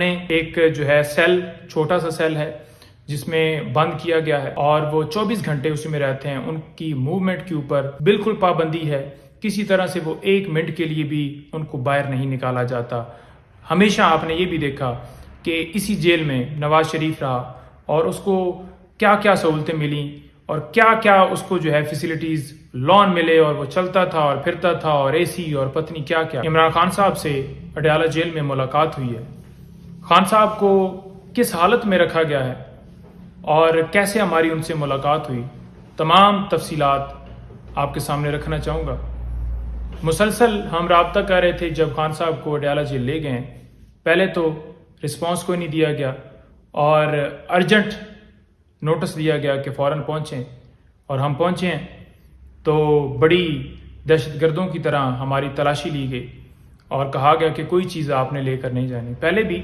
انہیں ایک جو ہے سیل، چھوٹا سا سیل ہے جس میں بند کیا گیا ہے اور وہ 24 گھنٹے اسی میں رہتے ہیں. ان کی موومنٹ کے اوپر بالکل پابندی ہے. کسی طرح سے وہ 1 منٹ کے لیے بھی ان کو باہر نہیں نکالا جاتا. ہمیشہ آپ نے یہ بھی دیکھا کہ اسی جیل میں نواز شریف رہا اور اس کو کیا کیا سہولتیں ملیں اور کیا کیا اس کو جو ہے فیسلٹیز لون ملے اور وہ چلتا تھا اور پھرتا تھا اور اے سی اور پتنی کیا کیا. عمران خان صاحب سے اڈیالہ جیل میں ملاقات ہوئی ہے. خان صاحب کو کس حالت میں رکھا گیا ہے اور کیسے ہماری ان سے ملاقات ہوئی، تمام تفصیلات آپ کے سامنے رکھنا چاہوں گا. مسلسل ہم رابطہ کر رہے تھے جب خان صاحب کو اڈیالہ جیل لے گئے. پہلے تو رسپانس کوئی نہیں دیا گیا اور ارجنٹ نوٹس دیا گیا کہ فوراً پہنچیں، اور ہم پہنچے ہیں تو بڑی دہشت گردوں کی طرح ہماری تلاشی لی گئی اور کہا گیا کہ کوئی چیز آپ نے لے کر نہیں جانی. پہلے بھی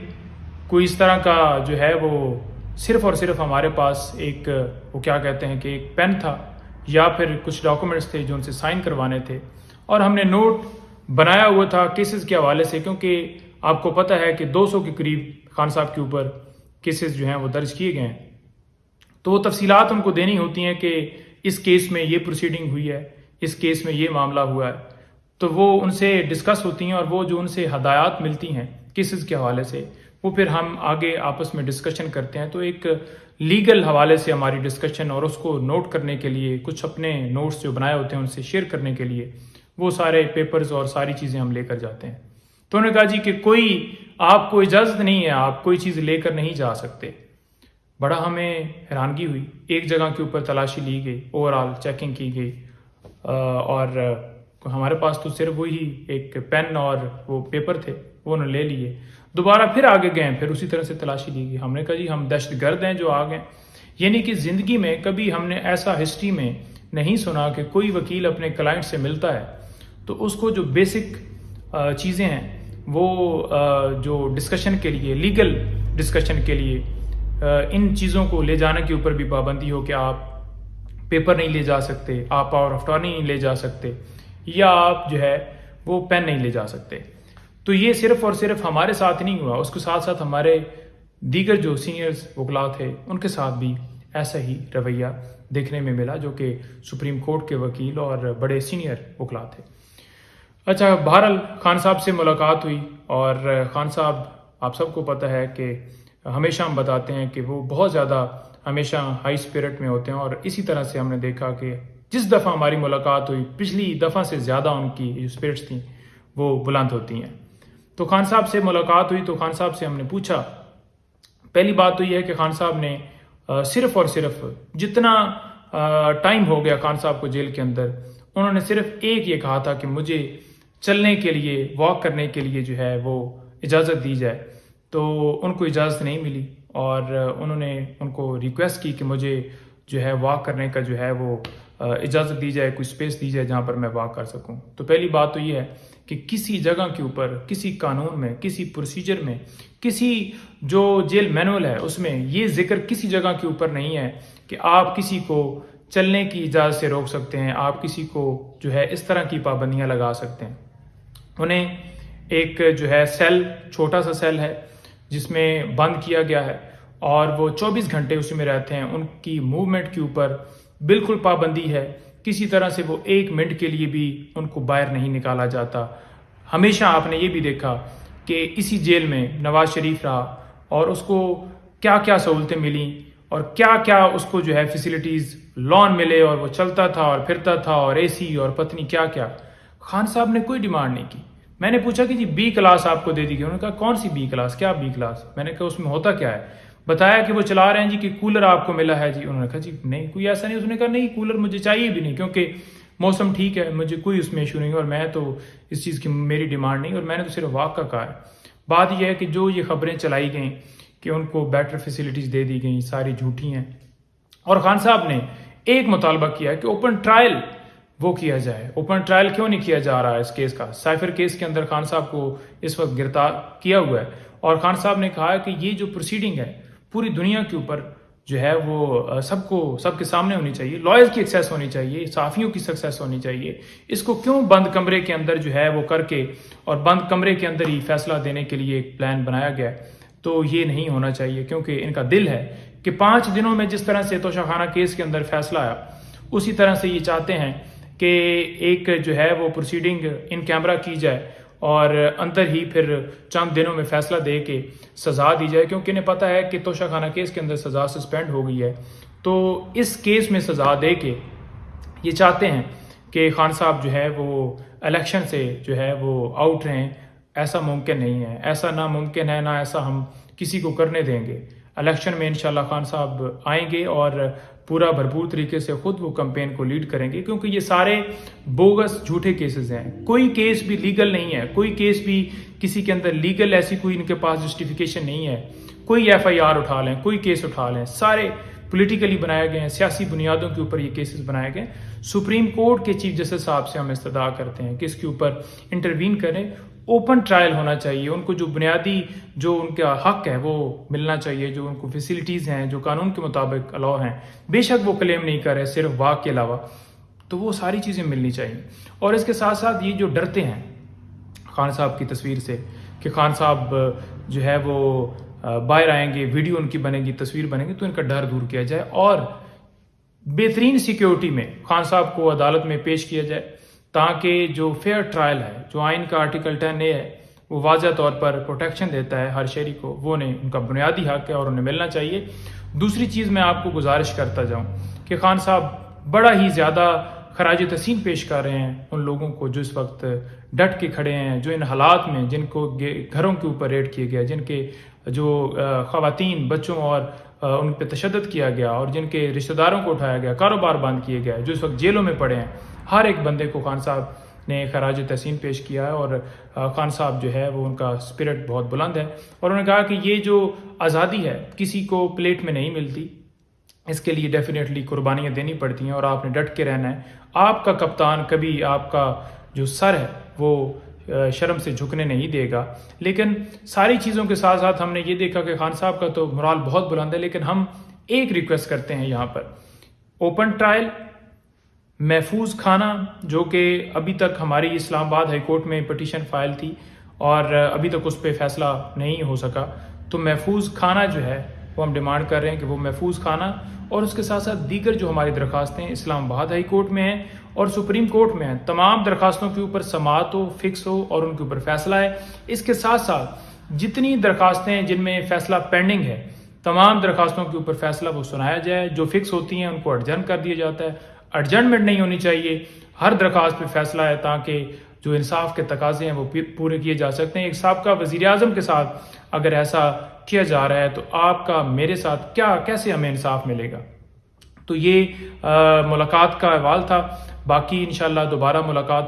کوئی اس طرح کا جو ہے وہ صرف اور صرف ہمارے پاس ایک وہ کیا کہتے ہیں کہ ایک پین تھا یا پھر کچھ ڈاکومنٹس تھے جو ان سے سائن کروانے تھے، اور ہم نے نوٹ بنایا ہوا تھا کیسز کے حوالے سے، کیونکہ آپ کو پتہ ہے کہ 200 کے قریب خان صاحب کے اوپر کیسز جو ہیں وہ درج کیے گئے ہیں. تو وہ تفصیلات ان کو دینی ہوتی ہیں کہ اس کیس میں یہ پروسیڈنگ ہوئی ہے، اس کیس میں یہ معاملہ ہوا ہے، تو وہ ان سے ڈسکس ہوتی ہیں اور وہ جو ان سے ہدایات ملتی ہیں کیسز کے حوالے سے وہ پھر ہم آگے آپس میں ڈسکشن کرتے ہیں. تو ایک لیگل حوالے سے ہماری ڈسکشن اور اس کو نوٹ کرنے کے لیے کچھ اپنے نوٹس جو بنائے ہوتے ہیں ان سے شیئر کرنے کے لیے وہ سارے پیپرز اور ساری چیزیں ہم لے کر جاتے ہیں. تو انہوں نے کہا جی کہ کوئی آپ کو اجازت نہیں ہے، آپ کوئی چیز لے کر نہیں جا سکتے. بڑا ہمیں حیرانگی ہوئی. ایک جگہ کے اوپر تلاشی لی گئی، اوور آل چیکنگ کی گئی اور ہمارے پاس تو صرف وہی ایک پین اور وہ پیپر تھے، وہ انہوں نے لے لیے. دوبارہ پھر آگے گئے، پھر اسی طرح سے تلاشی لی گئی. ہم نے کہا جی ہم دہشت گرد ہیں جو آ گئے. یعنی کہ زندگی میں کبھی ہم نے ایسا ہسٹری میں نہیں سنا کہ کوئی وکیل اپنے کلائنٹ سے ملتا ہے تو اس کو جو بیسک چیزیں ہیں وہ جو ڈسکشن کے لیے، لیگل ڈسکشن کے لیے ان چیزوں کو لے جانے کے اوپر بھی پابندی ہو کہ آپ پیپر نہیں لے جا سکتے، آپ پاور آف اٹارنی نہیں لے جا سکتے، یا آپ جو ہے وہ پین نہیں لے جا سکتے. تو یہ صرف اور صرف ہمارے ساتھ نہیں ہوا، اس کے ساتھ ساتھ ہمارے دیگر جو سینئرز وکلاء تھے ان کے ساتھ بھی ایسا ہی رویہ دیکھنے میں ملا، جو کہ سپریم کورٹ کے وکیل اور بڑے سینئر وکلاء تھے. اچھا، بہرحال خان صاحب سے ملاقات ہوئی اور خان صاحب آپ سب کو پتہ ہے کہ ہمیشہ ہم بتاتے ہیں کہ وہ بہت زیادہ ہمیشہ ہائی اسپرٹ میں ہوتے ہیں، اور اسی طرح سے ہم نے دیکھا کہ جس دفعہ ہماری ملاقات ہوئی پچھلی دفعہ سے زیادہ ان کی جو اسپرٹس تھیں وہ بلند ہوتی ہیں. تو خان صاحب سے ملاقات ہوئی تو خان صاحب سے ہم نے پوچھا. پہلی بات تو یہ ہے کہ خان صاحب نے صرف اور صرف جتنا ٹائم ہو گیا خان صاحب کو جیل کے اندر، انہوں نے صرف ایک یہ کہا تھا کہ مجھے چلنے کے لیے، واک کرنے کے لیے جو ہے وہ اجازت دی جائے. تو ان کو اجازت نہیں ملی اور انہوں نے ان کو ریکویسٹ کی کہ مجھے جو ہے واک کرنے کا جو ہے وہ اجازت دی جائے، کوئی سپیس دی جائے جہاں پر میں واک کر سکوں. تو پہلی بات تو یہ ہے کہ کسی جگہ کے اوپر، کسی قانون میں، کسی پروسیجر میں، کسی جو جیل مینول ہے اس میں یہ ذکر کسی جگہ کے اوپر نہیں ہے کہ آپ کسی کو چلنے کی اجازت سے روک سکتے ہیں، آپ کسی کو جو ہے اس طرح کی پابندیاں لگا سکتے ہیں. انہیں ایک جو ہے سیل، چھوٹا سا سیل ہے جس میں بند کیا گیا ہے اور وہ 24 گھنٹے اسی میں رہتے ہیں. ان کی موومنٹ کے اوپر بالکل پابندی ہے. کسی طرح سے وہ 1 منٹ کے لیے بھی ان کو باہر نہیں نکالا جاتا. ہمیشہ آپ نے یہ بھی دیکھا کہ اسی جیل میں نواز شریف رہا اور اس کو کیا کیا سہولتیں ملیں اور کیا کیا اس کو جو ہے فیسلٹیز لون ملے اور وہ چلتا تھا اور پھرتا تھا اور اے سی اور پتنی کیا کیا. خان صاحب نے کوئی ڈیمانڈ نہیں کی. میں نے پوچھا کہ جی بی کلاس آپ کو دے دی گئی. انہوں نے کہا کون سی بی کلاس، کیا بی کلاس؟ میں نے کہا اس میں ہوتا کیا ہے؟ بتایا کہ وہ چلا رہے ہیں جی کہ کولر آپ کو ملا ہے جی. انہوں نے کہا جی نہیں کوئی ایسا نہیں. اس نے کہا نہیں کولر مجھے چاہیے بھی نہیں کیونکہ موسم ٹھیک ہے، مجھے کوئی اس میں ایشو نہیں اور میں تو اس چیز کی میری ڈیمانڈ نہیں اور میں نے تو صرف واک کا کہا ہے. بات یہ ہے کہ جو یہ خبریں چلائی گئیں کہ ان کو بیٹر فیسلٹیز دے دی گئیں ساری جھوٹی ہیں. اور خان صاحب نے ایک مطالبہ کیا ہے کہ اوپن ٹرائل وہ کیا جائے. اوپن ٹرائل کیوں نہیں کیا جا رہا ہے اس کیس کا؟ سائفر کیس کے اندر خان صاحب کو اس وقت گرفتار کیا ہوا ہے اور خان صاحب نے کہا ہے کہ یہ جو پروسیڈنگ ہے پوری دنیا کے اوپر جو ہے وہ سب کے سامنے ہونی چاہیے. لائرز کی ایکسیس ہونی چاہیے، صحافیوں کی سکسیس ہونی چاہیے. اس کو کیوں بند کمرے کے اندر جو ہے وہ کر کے اور بند کمرے کے اندر ہی فیصلہ دینے کے لیے ایک پلان بنایا گیا ہے؟ تو یہ نہیں ہونا چاہیے، کیونکہ ان کا دل ہے کہ 5 دنوں میں جس طرح سے توشہ خانہ کیس کے اندر فیصلہ آیا، اسی طرح سے یہ چاہتے ہیں کہ ایک جو ہے وہ پروسیڈنگ ان کیمرہ کی جائے اور اندر ہی پھر چند دنوں میں فیصلہ دے کے سزا دی جائے، کیونکہ انہیں پتہ ہے کہ توشہ خانہ کیس کے اندر سزا سسپینڈ ہو گئی ہے۔ تو اس کیس میں سزا دے کے یہ چاہتے ہیں کہ خان صاحب جو ہے وہ الیکشن سے جو ہے وہ آؤٹ رہیں۔ ایسا ممکن نہیں ہے، ایسا ناممکن ہے، نہ ایسا ہم کسی کو کرنے دیں گے۔ الیکشن میں انشاءاللہ خان صاحب آئیں گے اور پورا بھرپور طریقے سے خود وہ کمپین کو لیڈ کریں گے، کیونکہ یہ سارے بوگس جھوٹے کیسز ہیں۔ کوئی کیس بھی لیگل نہیں ہے، کوئی کیس بھی کسی کے اندر لیگل ایسی کوئی ان کے پاس جسٹیفیکیشن نہیں ہے۔ کوئی FIR اٹھا لیں، کوئی کیس اٹھا لیں، سارے پولیٹیکلی بنائے گئے ہیں، سیاسی بنیادوں کے اوپر یہ کیسز بنائے گئے۔ سپریم کورٹ کے چیف جسٹس صاحب سے ہم استدعا کرتے ہیں کہ اس کے اوپر انٹروین کریں۔ اوپن ٹرائل ہونا چاہیے، ان کو جو بنیادی جو ان کا حق ہے وہ ملنا چاہیے، جو ان کو فیسلٹیز ہیں جو قانون کے مطابق الاؤ ہیں، بے شک وہ کلیم نہیں کر رہے صرف واق کے علاوہ، تو وہ ساری چیزیں ملنی چاہیے۔ اور اس کے ساتھ ساتھ یہ جو ڈرتے ہیں خان صاحب کی تصویر سے کہ خان صاحب جو ہے وہ باہر آئیں گے، ویڈیو ان کی بنے گی، تصویر بنے گی، تو ان کا ڈر دور کیا جائے اور بہترین سیکیورٹی میں خان صاحب کو عدالت میں پیش کیا جائے، تاکہ جو فیئر ٹرائل ہے، جو آئین کا آرٹیکل 10A ہے، وہ واضح طور پر پروٹیکشن دیتا ہے ہر شہری کو، وہ ان کا بنیادی حق ہے اور انہیں ملنا چاہیے۔ دوسری چیز میں آپ کو گزارش کرتا جاؤں کہ خان صاحب بڑا ہی زیادہ خراج تحسین پیش کر رہے ہیں ان لوگوں کو جو اس وقت ڈٹ کے کھڑے ہیں، جو ان حالات میں جن کو گھروں کے اوپر ریڈ کیے گیا، جن کے جو خواتین، بچوں اور ان پہ تشدد کیا گیا اور جن کے رشتہ داروں کو اٹھایا گیا، کاروبار بند کیے گئے، جو اس وقت جیلوں میں پڑے ہیں، ہر ایک بندے کو خان صاحب نے خراج تحسین پیش کیا ہے۔ اور خان صاحب جو ہے وہ ان کا اسپرٹ بہت بلند ہے، اور انہوں نے کہا کہ یہ جو آزادی ہے کسی کو پلیٹ میں نہیں ملتی، اس کے لیے ڈیفینیٹلی قربانیاں دینی پڑتی ہیں اور آپ نے ڈٹ کے رہنا ہے۔ آپ کا کپتان کبھی آپ کا جو سر ہے وہ شرم سے جھکنے نہیں دے گا۔ لیکن ساری چیزوں کے ساتھ ساتھ ہم نے یہ دیکھا کہ خان صاحب کا تو مورال بہت بلند ہے، لیکن ہم ایک ریکویسٹ کرتے ہیں یہاں پر، اوپن ٹرائل، محفوظ کھانا، جو کہ ابھی تک ہماری اسلام آباد ہائی کورٹ میں پٹیشن فائل تھی اور ابھی تک اس پہ فیصلہ نہیں ہو سکا، تو محفوظ کھانا جو ہے وہ ہم ڈیمانڈ کر رہے ہیں کہ وہ محفوظ کھانا، اور اس کے ساتھ ساتھ دیگر جو ہماری درخواستیں اسلام آباد ہائی کورٹ میں ہیں اور سپریم کورٹ میں ہیں، تمام درخواستوں کے اوپر سماعت ہو، فکس ہو اور ان کے اوپر فیصلہ ہے۔ اس کے ساتھ ساتھ جتنی درخواستیں جن میں فیصلہ پینڈنگ ہے، تمام درخواستوں کے اوپر فیصلہ وہ سنایا جائے، جو فکس ہوتی ہیں ان کو ایڈجرن کر دیا جاتا ہے۔ ایڈجرنمنٹ نہیں ہونی چاہیے، ہر درخواست پہ فیصلہ ہے، تاکہ جو انصاف کے تقاضے ہیں وہ پورے کیے جا سکتے ہیں۔ ایک سابقہ وزیر اعظم کے ساتھ اگر ایسا کیا جا رہا ہے تو آپ کا میرے ساتھ کیسے ہمیں انصاف ملے گا؟ تو یہ ملاقات کا احوال تھا، باقی انشاءاللہ دوبارہ ملاقات ہو۔